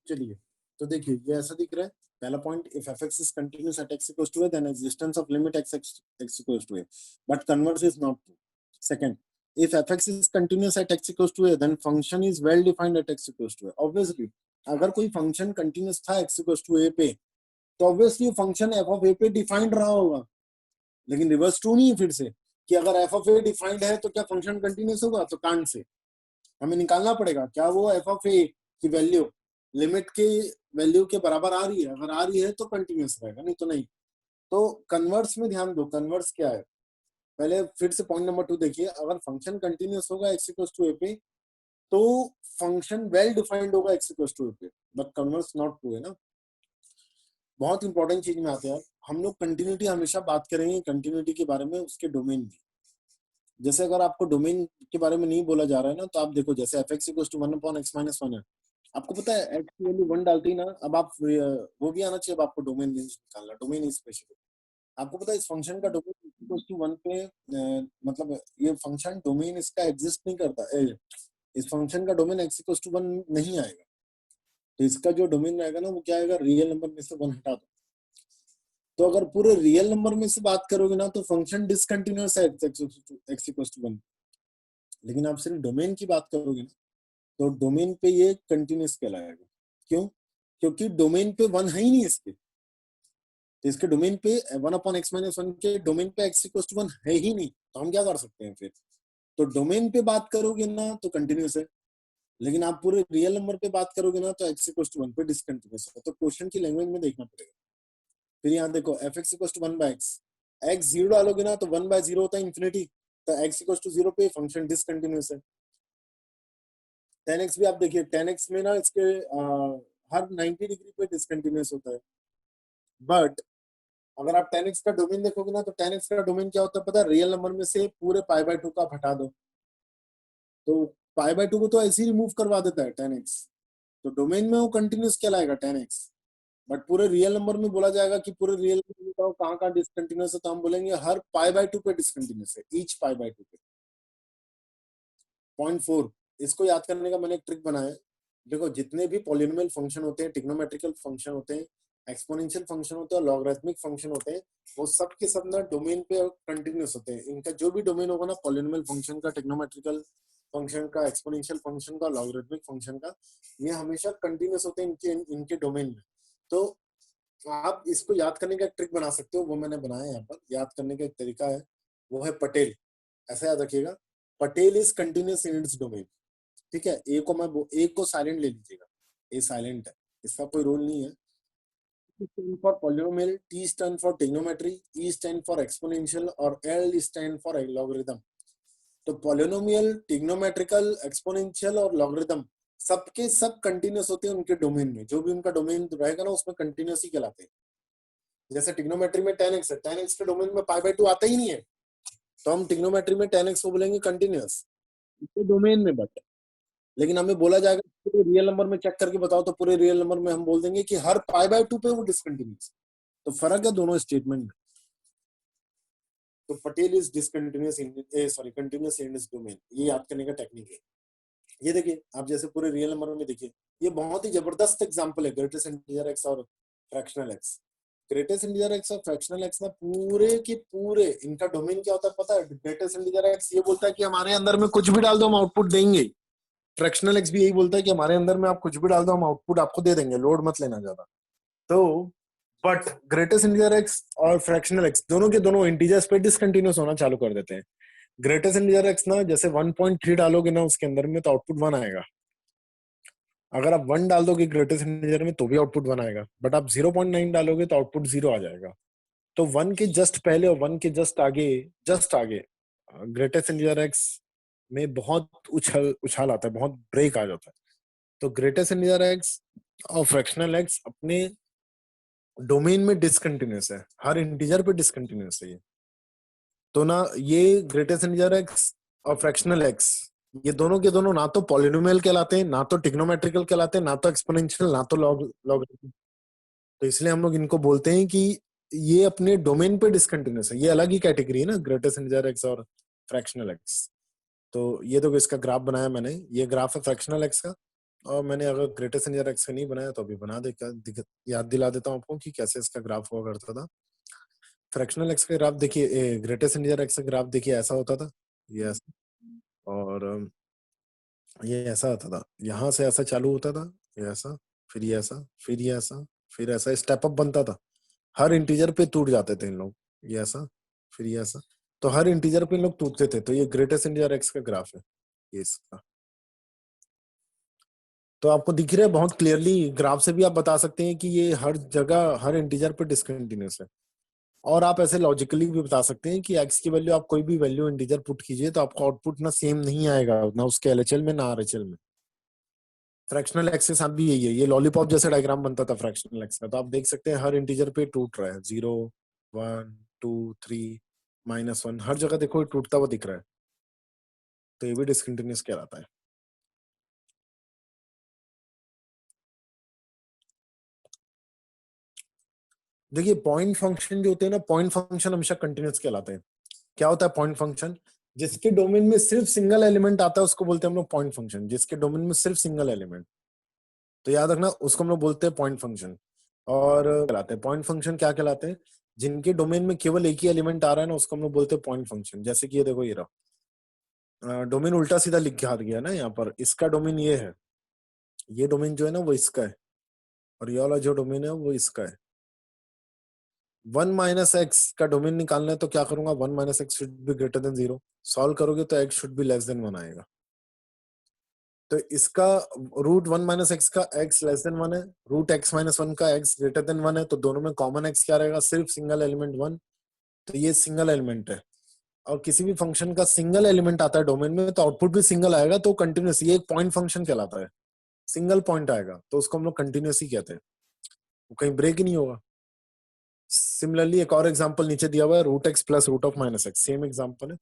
चलिए तो देखिए ये ऐसा दिख रहा है। पहला point, if fx is continuous at x equals to a, then existence of limit x equals to a, but converse is not true. Second, if fx is continuous at x equals to a, then function is well defined at x equals to a. Obviously अगर कोई function continuous था x equals to a पे, तो obviously function f of a पे defined रहा होगा। लेकिन reverse true नहीं है फिर से कि अगर f of a डिफाइंड है तो क्या फंक्शन कंटिन्यूस होगा? तो कांट से हमें निकालना पड़ेगा क्या वो f of a की वैल्यू लिमिट के वैल्यू के बराबर आ रही है। अगर आ रही है तो कंटिन्यूस रहेगा, नहीं तो नहीं। तो कन्वर्स में ध्यान दो, कन्वर्स क्या है। पहले फिर से पॉइंट नंबर 2 देखिए, अगर फंक्शन कंटिन्यूस होगा x इक्वल्स टू a पे, तो फंक्शन वेल डिफाइंड होगा x इक्वल्स टू a पे, बट कन्वर्स नॉट ट्रू है ना। बहुत इंपॉर्टेंट चीज में आते हैं हम लोग। कंटिन्यूटी हमेशा बात करेंगे कंटिन्यूटी के बारे में, उसके डोमेन में। जैसे अगर आपको डोमेन के बारे में नहीं बोला जा रहा है ना, तो आप देखो जैसे fx equals to 1 upon x minus 1 है, आपको पता है x की वैल्यू 1 डालती है ना, अब आप वो भी आना चाहिए, अब आपको डोमेन निकालना, डोमेन इज स्पेसिफिक। आपको पता है इस फंक्शन का डोमेन इक्वल्स टू 1 पे मतलब ये फंक्शन डोमेन इसका एग्जिस्ट नहीं करता। इस फंक्शन का डोमेन x इक्वल्स टू 1 नहीं आएगा। तो इसका जो डोमेन आएगा ना, वो क्या आएगा? रियल नंबर में से 1 हटा दो। तो अगर पूरे रियल नंबर में से बात करोगे ना, तो फंक्शन डिसकंटिन्यूअस है x इक्वल्स टू 1। लेकिन आप सिर्फ डोमेन की बात करोगे ना, तो डोमेन पे ये कंटिन्यूअस कहलाएगा। क्यों? क्योंकि डोमेन पे 1 है ही नहीं इसके। तो इसके डोमेन पे 1 अपॉन x माइनस 1 के डोमेन पे x इक्वल्स टू 1 है ही नहीं, तो हम क्या कर सकते हैं फिर? तो डोमेन पे बात करोगे ना तो कंटिन्यूअस है, लेकिन आप पूरे रियल नंबर पे बात करोगे ना तो x इक्वल्स टू 1 पे डिसकंटिन्यूअस है। तो क्वेश्चन की लैंग्वेज में देखना पड़ेगा। फिर यहाँ देखो fx equals to 1 by x, x 0 डालोगे ना तो 1 बाय 0 होता है इंफिनिटी, तो x इक्वल्स टू 0 पे फंक्शन डिसकंटिन्यूअस है। 10x भी आप देखिए, 10x में ना इसके हर 90 डिग्री पे डिसकंटिन्यूअस होता है। बट अगर आप 10x का डोमेन देखोगे ना, तो 10x का डोमेन क्या होता है पता है? रियल नंबर में से पूरे पाई बाय 2 का आप हटा दो, तो पाई बाय 2 को तो ऐसे ही रिमूव करवा देता है 10x। तो डोमेन में वो कंटिन्यूस कहलाएगा 10x। बट पूरे रियल नंबर में बोला जाएगा कि पूरे रियल नंबर में कहाँ कहाँ डिसकंटिन्यूस है, तो हम बोलेंगे हर पाई बाय 2 पे डिसकंटिन्यूस है, ईच पाई बाय 2 पे। पॉइंट 4, इसको याद करने का मैंने एक ट्रिक बनाया है। देखो जितने भी पॉलिनोमियल फंक्शन होते हैं, ट्रिग्नोमेट्रिकल फंक्शन होते हैं, एक्सपोनेंशियल फंक्शन होते हैं और लॉगरिथमिक फंक्शन होते हैं, वो सब के सब ना डोमेन पे कंटिन्यूस होते हैं। इनका जो भी डोमेन होगा ना, पॉलिनोमियल फंक्शन का, ट्रिग्नोमेट्रिकल फंक्शन का, एक्सपोनेंशियल फंक्शन का, लॉगरिथमिक फंक्शन का, ये हमेशा कंटिन्यूस होते हैं इनके डोमेन में। तो आप इसको याद करने का एक ट्रिक बना सकते हो, वो मैंने बनाया है यहाँ पर। याद करने का एक तरीका है, वो है पटेल। ऐसा याद रखिएगा, Patel is continuous in its domain. ठीक है, ए को मैं ए को साइलेंट ले लीजिएगा, ए साइलेंट है, इसका कोई रोल नहीं है। stand for polynomial, T stand for trigonometry, E stand for exponential और L stand for logarithm। तो polynomial, trigonometrical, exponential और logarithm सबके सब कंटिन्यूस होते हैं उनके डोमेन में। जो भी उनका डोमेन रहेगा ना, उसमें कंटिन्यूस ही कहलाते हैं। जैसे ट्रिग्नोमेट्री में 10x है, 10x के डोमेन में पाई बाय 2 आता ही नहीं है, तो हम ट्रिग्नोमेट्री में 10x को बोलेंगे कंटिन्यूस डोमेन में। बट लेकिन हमें बोला जाएगा पूरे रियल नंबर में चेक करके बताओ, तो पूरे रियल नंबर में हम बोल देंगे कि हर पाई बाय 2 पे वो डिसकंटिन्यूस। तो फर्क है दोनों स्टेटमेंट में। तो Patel is discontinuous in sorry continuous in this domain, ये याद करने का टेक्निक है। ये देखिए आप जैसे पूरे रियल नंबर में देखिए, ये बहुत ही जबरदस्त एग्जांपल है, ग्रेटेस्ट इंटीजर एक्स और fractional x. Greatest integer x और फ्रैक्शनल एक्स ना पूरे के पूरे इनका डोमेन क्या होता है पता है? ग्रेटेस्ट इंटीजर एक्स ये बोलता है कि हमारे अंदर में कुछ भी डाल दो हम आउटपुट देंगे। फ्रैक्शनल एक्स भी यही बोलता है कि हमारे अंदर में आप कुछ भी डाल दो हम आउटपुट आपको दे देंगे, लोड मत लेना ज्यादा। तो बट ग्रेटेस्ट इंटीजर एक्स और फ्रैक्शनल एक्स दोनों के दोनों इंटीजर्स पे डिसकंटिन्यूस होना चालू कर देते हैं। ग्रेटेस्ट इंटीजर एक्स ना जैसे 1.3 डालोगे ना उसके अंदर में, तो आउटपुट 1 आएगा। अगर आप 1 डाल दोगे ग्रेटेस्ट इंटीजर में तो भी आउटपुट 1 आएगा, बट आप 0.9 डालोगे तो आउटपुट 0 आ जाएगा। तो 1 के जस्ट पहले और 1 के जस्ट आगे ग्रेटेस्ट इंटीजर एक्स में बहुत उछाल आता है, बहुत ब्रेक आ जाता है। तो ग्रेटेस्ट इंटीजर एक्स और फ्रैक्शनल एक्स अपने डोमेन में डिसकंटिन्यूस है, हर इंटीजर पे डिसकंटिन्यूस है ये। तो ना ये ग्रेटेस्ट इंटीजर एक्स और फ्रैक्शनल एक्स ये दोनों के दोनों ना तो पॉलिनोमियल कहलाते हैं, ना तो ट्रिग्नोमेट्रिकल कहलाते हैं, ना तो एक्सपोनेंशियल, ना तो लॉगरिथम। तो इसलिए हम लोग इनको बोलते हैं कि ये अपने डोमेन पे डिसकंटिन्यूस है। ये अलग ही कैटेगरी है ना, ग्रेटेस्ट इंटीजर एक्स और फ्रैक्शनल एक्स। तो ये तो इसका ग्राफ बनाया मैंने, ये ग्राफ है फ्रैक्शनल एक्स का और मैंने अगर ग्रेटेस्ट इंटीजर एक्स का नहीं बनाया तो अभी बना दे याद दिला देता हूँ आपको कि कैसे इसका ग्राफ हुआ करता था। फ्रैक्शनल एक्स का ग्राफ देखिए, ग्रेटेस्ट इंटीजर एक्स का ग्राफ देखिए ऐसा होता था, ये ऐसा, और ये ऐसा आता था, यहाँ से ऐसा चालू होता था, ये ऐसा, फिर ये ऐसा, फिर ये ऐसा, फिर ऐसा स्टेप अप बनता था। हर इंटीजर पे टूट जाते थे इन लोग, ये ऐसा, फिर ये ऐसा, तो हर इंटीजर पे इन लोग टूटते थे। तो ये ग्रेटेस्ट इंटीजर एक्स का ग्राफ है, ये इसका। तो आपको दिख रहा है बहुत क्लियरली, ग्राफ से भी आप बता सकते हैं कि ये हर जगह हर इंटीजर पे डिसकंटिन्यूअस है। और आप ऐसे लॉजिकली भी बता सकते हैं कि एक्स की वैल्यू, आप कोई भी वैल्यू इंटीजर पुट कीजिए तो आपको आउटपुट ना सेम नहीं आएगा, ना उसके एलएचएल में ना आरएचएल में। फ्रैक्शनल एक्स के साथ भी यही है, ये लॉलीपॉप जैसा डायग्राम बनता था फ्रैक्शनल एक्स का। तो आप देख सकते हैं हर इंटीजर पे टूट रहा है, 0, 1, 2, 3, -1, हर जगह देखो ये टूटता हुआ दिख रहा है। तो ये भी डिसकंटिन्यूअस कहलाता है। देखिए पॉइंट फंक्शन जो होते हैं ना, पॉइंट फंक्शन हमेशा कंटिन्यूअस कहलाते हैं। क्या होता है पॉइंट फंक्शन? जिसके डोमेन में सिर्फ सिंगल एलिमेंट आता है उसको बोलते हैं हम लोग पॉइंट फंक्शन, जिसके डोमेन में सिर्फ सिंगल एलिमेंट, तो याद रखना उसको हम लोग बोलते हैं पॉइंट फंक्शन। और कहलाते हैं पॉइंट फंक्शन, क्या कहलाते हैं? जिनके डोमेन में केवल एक ही एलिमेंट आ रहा है ना, उसको हम लोग बोलते हैं पॉइंट फंक्शन। जैसे कि ये देखो, ये रहा डोमेन उल्टा सीधा लिख के आ गया ना यहाँ पर, इसका डोमेन ये है, ये डोमेन जो है ना वो इसका है, और ये वाला जो डोमेन है वो इसका है। 1 - x का डोमेन निकालना है तो क्या करूंगा, 1 - x should be greater than 0। Solve करोगे तो x should be less than 1 आएगा। तो इसका √1 - x का x लेस देन 1 है, √x - 1 का x ग्रेटर देन 1 है, तो दोनों में कॉमन x क्या रहेगा? सिर्फ सिंगल एलिमेंट 1। तो ये सिंगल एलिमेंट है, और किसी भी फंक्शन का सिंगल एलिमेंट आता है डोमेन में तो आउटपुट भी सिंगल आएगा, तो कंटिन्यूस, ये एक पॉइंट फंक्शन कहलाता है। सिंगल पॉइंट आएगा तो उसको हम लोग कंटिन्यूस ही कहते हैं, वो कहीं ब्रेक ही नहीं होगा। सिमिलरली एक और एग्जांपल नीचे दिया हुआ है, √x + √(-x), सेम एग्जांपल है,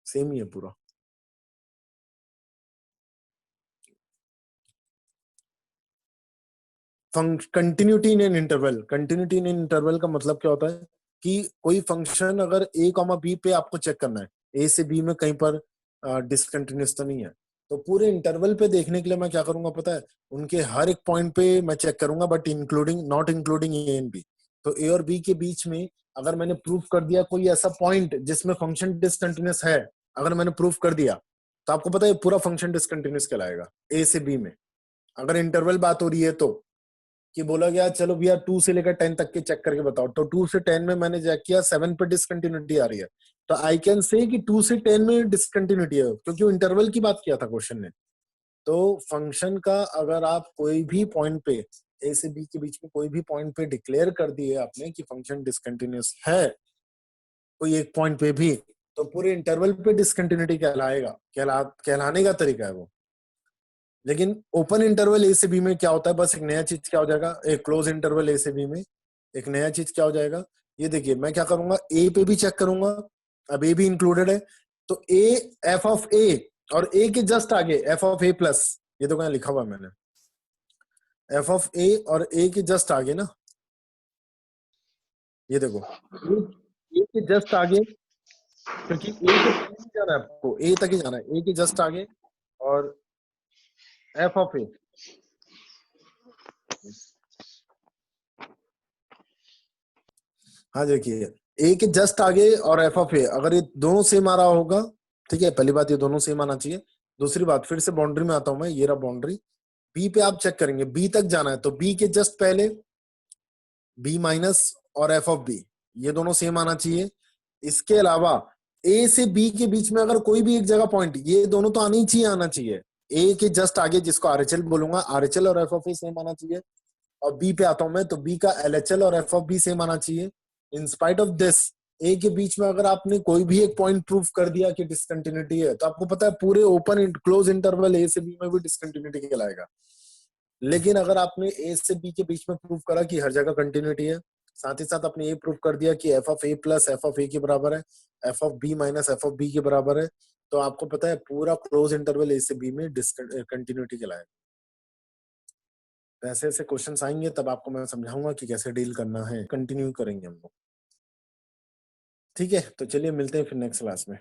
सेम ही है पूरा। Continuity in an interval, continuity in interval का मतलब क्या होता है कि कोई फंक्शन अगर a, b पे आपको चेक करना है, a से b में कहीं पर डिसकंटिन्यूस तो नहीं है, तो पूरे इंटरवल पे देखने के लिए मैं क्या करूंगा पता है? उनके हर एक पॉइंट पे मैं चेक करूंगा, but including not including a and b। तो a और b के बीच में अगर मैंने प्रूफ कर दिया कोई ऐसा पॉइंट जिसमें फंक्शन डिसकंटिन्यूस है, अगर मैंने प्रूफ कर दिया तो आपको पता है पूरा फंक्शन डिसकंटिन्यूस कहलाएगा a से b में। अगर इंटरवल बात हो रही है तो, कि बोला गया चलो भैया 2 से लेकर 10 तक के चेक करके बताओ, तो 2 से 10 में मैंने चेक किया, 7 पे डिसकंटिन्यूटी आ रही है, तो आई कैन से कि 2 से 10 में डिसकंटिन्यूटी है, क्योंकि इंटरवल की बात किया था क्वेश्चन ने। तो फंक्शन का अगर आप कोई भी पॉइंट पे, ए से बी के बीच में कोई भी पॉइंट पे डिक्लेयर कर दिए आपने कि फंक्शन डिसकंटिन्यूअस है कोई एक पॉइंट पे भी, तो पूरे इंटरवल पे डिसकंटिन्यूटी कहलाएगा, कहलाने का तरीका है वो। लेकिन ओपन इंटरवल ए से बी में क्या होता है, बस एक नया चीज क्या हो जाएगा, एक क्लोज इंटरवल ए से बी में एक नया चीज क्या हो जाएगा, ये देखिए मैं क्या करूंगा, ए पे भी चेक करूंगा, अब ए भी इंक्लूडेड है, तो ए, एफ ऑफ ए, और ए के जस्ट आगे एफ ऑफ ए प्लस, ये तो कहीं लिखा हुआ है मैंने, एफ ऑफ ए और ए के जस्ट आगे ना, ये देखो ए के जस्ट आगे, क्योंकि ए के पहले नहीं जाना है आपको, ए तक ही जाना है, ए के जस्ट आगे, और एफ ऑफ ए, हाँ देखिए ए के जस्ट आगे और एफ ऑफ ए, अगर ये दोनों सेम आ रहा होगा, ठीक है, पहली बात ये दोनों सेम आना चाहिए। दूसरी बात, फिर से बाउंड्री में आता हूं मैं, ये रहा बाउंड्री, बी पे आप चेक करेंगे, बी तक जाना है तो बी के जस्ट पहले बी माइनस और एफ ऑफ बी, ये दोनों सेम आना चाहिए। इसके अलावा ए से बी के बीच में अगर कोई भी एक जगह पॉइंट, ये दोनों तो आनी चाहिए, आना चाहिए। ए के जस्ट आगे जिसको आरएचएल बोलूंगा, आरएचएल और एफ ऑफ ए सेम आना चाहिए। और बी पे आता हूं मैं, तो बी का एलएचएल और एफ ऑफ बी सेम आना चाहिए। इन स्पाइट ऑफ दिस, ए के बीच में अगर आपने कोई भी एक पॉइंट प्रूफ कर दिया कि डिसकंटिन्यूटी है, तो आपको पता है पूरे ओपन क्लोज इंटरवल ए से बी में भी डिसकंटिन्यूटी कहलाएगा। लेकिन अगर आपने ए से बी के बीच में प्रूफ करा कि हर जगह कंटिन्यूटी है, साथ ही साथ आपने ये प्रूफ कर दिया कि F of A plus F of A के बराबर है, F of B minus F of B के बराबर है, तो आपको पता है पूरा क्लोज इंटरवल ए से बी में डिसकंटिन्यूटी कहलाएगा। ऐसे ऐसे क्वेश्चंस आएंगे तब आपको मैं समझाऊंगा कि कैसे डील करना है, कंटिन्यू करेंगे हम लोग। ठीक है, तो चलिए मिलते हैं फिर नेक्स्ट क्लास में।